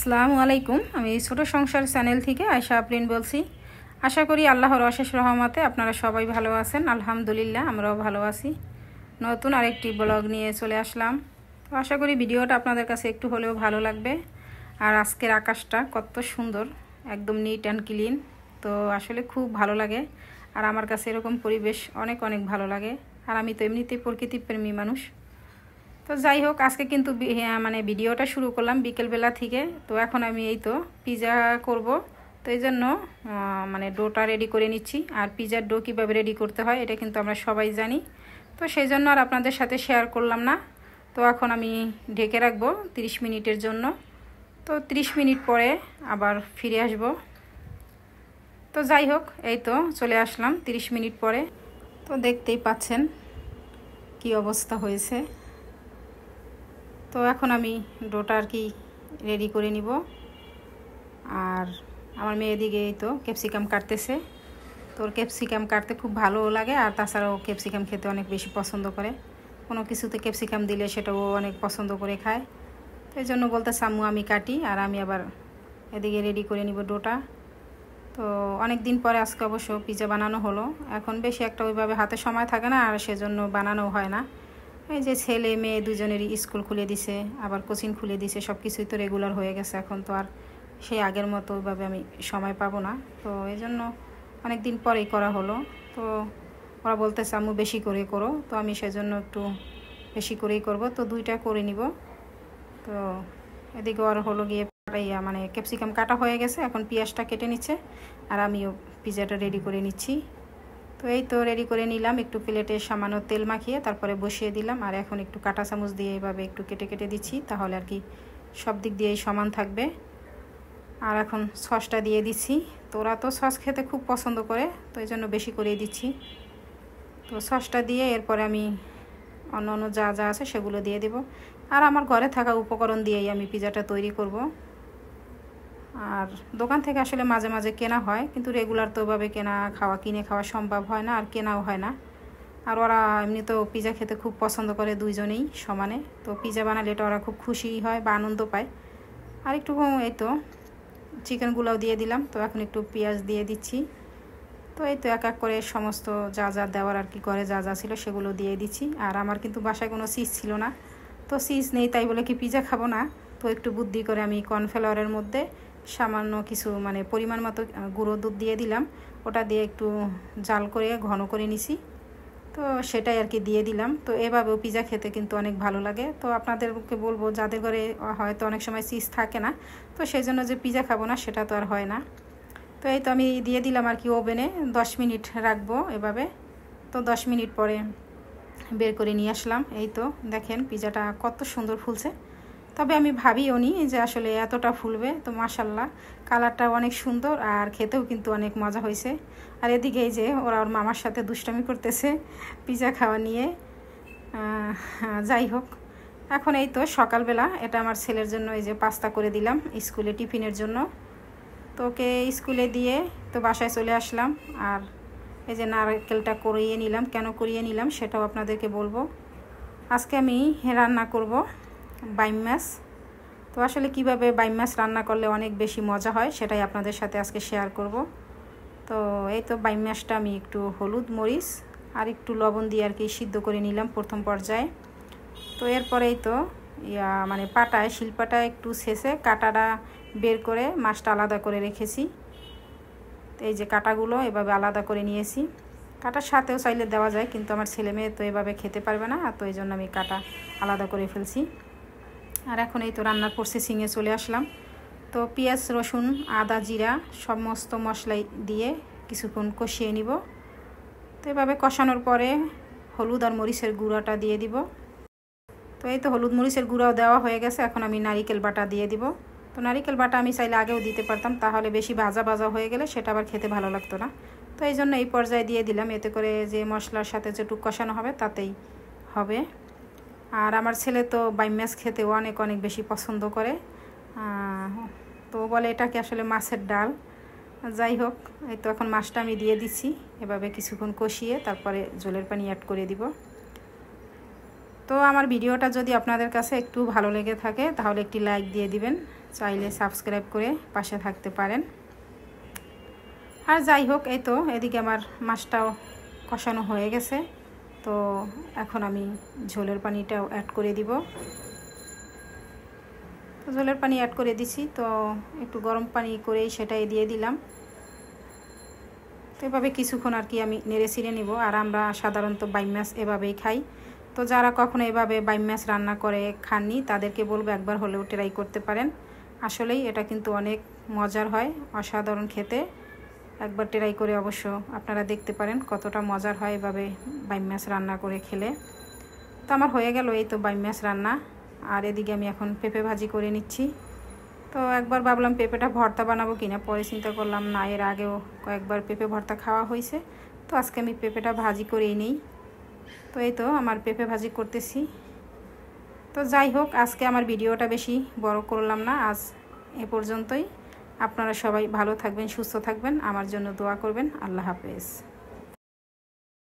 আসসালামু আলাইকুম। আমি ছোট সংসার চ্যানেল থেকে আয়শা আফরিন বলছি। আশা করি আল্লাহর অশেষ রহমতে আপনারা সবাই ভালো আছেন। আলহামদুলিল্লাহ, আমরাও ভালো আছি। নতুন আরেকটি ব্লগ নিয়ে চলে আসলাম। তো আশা করি ভিডিওটা আপনাদের কাছে একটু হলেও ভালো লাগবে। আর আজকের আকাশটা কত সুন্দর, একদম নিট অ্যান্ড ক্লিন। তো আসলে খুব ভালো লাগে। আর আমার কাছে এরকম পরিবেশ অনেক অনেক ভালো লাগে। আর আমি তো এমনিতেই প্রকৃতি প্রেমী মানুষ। তো যাই হোক, আজকে কিন্তু ভিডিওটা শুরু করলাম বিকেলবেলা থেকে। তো এখন আমি এই তো পিৎজা করব। তো এই জন্য ডোটা রেডি করে নিচ্ছি। আর পিৎজার ডো কীভাবে রেডি করতে হয় এটা কিন্তু আমরা সবাই জানি। তো সেই জন্য আর আপনাদের সাথে শেয়ার করলাম না। তো এখন আমি ঢেকে রাখবো 30 মিনিটের জন্য। তো 30 মিনিট পরে আবার ফিরে আসব। তো যাই হোক, এই তো চলে আসলাম 30 মিনিট পরে। তো দেখতেই পাচ্ছেন কি অবস্থা হয়েছে। তো এখন আমি ডোটা আর কি রেডি করে নিব। আর আমার মেয়ে দিকে তো ক্যাপসিকাম কাটতেছে। তোর ক্যাপসিকাম কাটতে খুব ভালো লাগে। আর তাছাড়াও ক্যাপসিকাম খেতে অনেক বেশি পছন্দ করে। কোনো কিছুতে ক্যাপসিকাম দিলে সেটাও অনেক পছন্দ করে খায়। তো এই জন্য বলতেছে আম্মু আমি কাটি, আর আমি আবার এদিকে রেডি করে নিব ডোটা। তো অনেক দিন পরে আজকে অবশ্য পিৎজা বানানো হলো। এখন বেশি একটা ওইভাবে হাতে সময় থাকে না, আর সেজন্য বানানো হয় না। এই যে ছেলে মেয়ে দুজনেরই স্কুল খুলে দিছে, আবার কোচিং খুলে দিছে, সব কিছুই তো রেগুলার হয়ে গেছে। এখন তো আর সেই আগের মতো ওইভাবে আমি সময় পাবো না। তো এই জন্য অনেক দিন পরেই করা হলো। তো ওরা বলতেছে আম্মু বেশি করে করো। তো আমি সেজন্য একটু বেশি করেই করব। তো দুইটা করে নিব। তো এদিকে আর হলো গিয়ে ক্যাপসিকাম কাটা হয়ে গেছে। এখন পেঁয়াজটা কেটে নিচ্ছে, আর আমিও পিৎজাটা রেডি করে নিচ্ছি। তো এই তো রেডি করে নিলাম, একটু প্লেটে সামান্য তেল মাখিয়ে তারপরে বসিয়ে দিলাম। আর এখন একটু কাঁটা চামচ দিয়ে এইভাবে একটু কেটে কেটে দিচ্ছি, তাহলে আর কি সব দিক দিয়েই সমান থাকবে। আর এখন সসটা দিয়ে দিচ্ছি। তো ওরা তো সস খেতে খুব পছন্দ করে, তো এই জন্য বেশি করেই দিচ্ছি। তো সসটা দিয়ে এরপরে আমি অন্য অন্য যা যা আছে সেগুলো দিয়ে দেব। আর আমার ঘরে থাকা উপকরণ দিয়েই আমি পিৎজাটা তৈরি করব। আর দোকান থেকে আসলে মাঝে মাঝে কেনা হয়, কিন্তু রেগুলার তো ওভাবে কিনে খাওয়া সম্ভব হয় না, আর কেনাও হয় না। আর ওরা এমনি তো পিৎজা খেতে খুব পছন্দ করে দুইজনেই সমানে। তো পিৎজা বানালে এটা ওরা খুব খুশি হয় বা আনন্দ পায়। আর একটু এই তো চিকেনগুলোও দিয়ে দিলাম। তো এখন একটু পেঁয়াজ দিয়ে দিচ্ছি। তো এই তো এক এক করে সমস্ত যা যা দেওয়ার আর কি ঘরে যা যা ছিল সেগুলো দিয়ে দিচ্ছি। আর আমার কিন্তু বাসায় কোনো চিজ ছিল না। তো চিজ নেই তাই বলে কি পিৎজা খাবো না। তো একটু বুদ্ধি করে আমি কর্নফ্লাওয়ারের মধ্যে সামান্য কিছু পরিমাণ মতো গুঁড়ো দুধ দিয়ে দিলাম। ওটা দিয়ে একটু জাল করে ঘন করে নিছি। তো সেটাই আর কি দিয়ে দিলাম। তো এভাবেও পিৎজা খেতে কিন্তু অনেক ভালো লাগে। তো আপনাদেরকে বলবো, যাদের ঘরে হয়তো অনেক সময় চিজ থাকে না, তো সেই জন্য যে পিৎজা খাবো না সেটা তো আর হয় না। তো এই তো আমি দিয়ে দিলাম আর কি ওভেনে 10 মিনিট রাখবো এভাবে। তো 10 মিনিট পরে বের করে নিয়ে আসলাম। এই তো দেখেন পিৎজাটা কত সুন্দর ফুলছে। তবে আমি ভাবিও নি যে আসলে এতটা ফুলবে। তো মাশাল্লাহ, কালারটা অনেক সুন্দর, আর খেতেও কিন্তু অনেক মজা হয়েছে। আর এদিকে এই যে ওরা ওর মামার সাথে দুষ্টামি করতেছে পিৎজা খাওয়া নিয়ে। যাই হোক, এখন এই তো সকালবেলা এটা আমার ছেলের জন্য এই যে পাস্তা করে দিলাম স্কুলে টিফিনের জন্য। তো ওকে স্কুলে দিয়ে তো বাসায় চলে আসলাম। আর এই যে নারকেলটা করিয়ে নিলাম। কেন করিয়ে নিলাম সেটাও আপনাদেরকে বলবো। আজকে আমি রান্না করব বাইম মাছ। তো আসলে কিভাবে বাইম মাছ রান্না করলে অনেক বেশি মজা হয় সেটাই আপনাদের সাথে আজকে শেয়ার করব। তো এই তো বাইম মাছটা আমি একটু হলুদ মরিচ আর একটু লবণ দিয়ে আর কি সিদ্ধ করে নিলাম প্রথম পর্যায়ে। তো এরপরেই তো পাটায় শিলপাটায় একটু ছেঁচে কাঁটাটা বের করে মাছটা আলাদা করে রেখেছি। তো এই যে কাঁটাগুলো এভাবে আলাদা করে নিয়েছি। কাঁটার সাথেও চাইলে দেওয়া যায়, কিন্তু আমার ছেলে মেয়ে তো এভাবে খেতে পারবে না, তো এই জন্য আমি কাঁটা আলাদা করে ফেলছি। আর এখন এই তো রান্নার প্রসেসিংয়ে চলে আসলাম। তো পেঁয়াজ রসুন আদা জিরা সমস্ত মশলা দিয়ে কিছুক্ষণ কষিয়ে নিব। তো এভাবে কষানোর পরে হলুদ আর মরিচের গুঁড়াটা দিয়ে দিব। তো এই তো হলুদ মরিচের গুঁড়াও দেওয়া হয়ে গেছে। এখন আমি নারিকেল বাটা দিয়ে দিব। তো নারিকেল বাটা আমি চাইলে আগেও দিতে পারতাম, তাহলে বেশি ভাজা ভাজা হয়ে গেলে সেটা আবার খেতে ভালো লাগতো না। তো এই জন্য এই পর্যায়ে দিয়ে দিলাম, এতে করে যে মশলার সাথে যেটুকু কষানো হবে তাতেই হবে। আর আমার ছেলে তো বাইম মাছ খেতে অনেক অনেক বেশি পছন্দ করে। তো বলে এটাকে আসলে মাছের ডাল। যাই হোক, এই তো এখন মাছটা আমি দিয়ে দিচ্ছি। এভাবে কিছুক্ষণ কষিয়ে তারপরে ঝোলের পানি অ্যাড করে দিব। তো আমার ভিডিওটা যদি আপনাদের কাছে একটু ভালো লেগে থাকে তাহলে একটি লাইক দিয়ে দিবেন, চাইলে সাবস্ক্রাইব করে পাশে থাকতে পারেন। আর যাই হোক, এই তো এদিকে আমার মাছটাও কষানো হয়ে গেছে। তো এখন আমি ঝোলের পানিটাও অ্যাড করে দিব। তো ঝোলের পানি অ্যাড করে দিছি, তো একটু গরম পানি করেই সেটাই দিয়ে দিলাম। তো এভাবে কিছুক্ষণ আর কি আমি নেড়ে ছিঁড়ে নিব। আর আমরা সাধারণত বাইম মাছ এভাবেই খাই। তো যারা কখনো এভাবে বাইম মাছ রান্না করে খাননি তাদেরকে বলবো একবার হলেও ট্রাই করতে পারেন। আসলেই এটা কিন্তু অনেক মজার হয়, অসাধারণ খেতে। একবার ট্রাই করে অবশ্য আপনারা দেখতে পারেন কতটা মজার হয় এভাবে বাইম মাছ রান্না করে খেলে। তো আমার হয়ে গেল এই তো বাইম মাছ রান্না। আর এদিকে আমি এখন পেঁপে ভাজি করে নিচ্ছি। তো একবার ভাবলাম পেঁপেটা ভর্তা বানাবো কিনা, পরে চিন্তা করলাম না, এর আগেও কয়েকবার পেঁপে ভর্তা খাওয়া হয়েছে, তো আজকে আমি পেঁপেটা ভাজি করেই নিই। তো এই তো আমার পেঁপে ভাজি করতেছি। তো যাই হোক, আজকে আমার ভিডিওটা বেশি বড় করলাম না, আজ এ পর্যন্তই। আপনারা সবাই ভালো থাকবেন, সুস্থ থাকবেন, আমার জন্য দোয়া করবেন। আল্লাহ হাফেজ।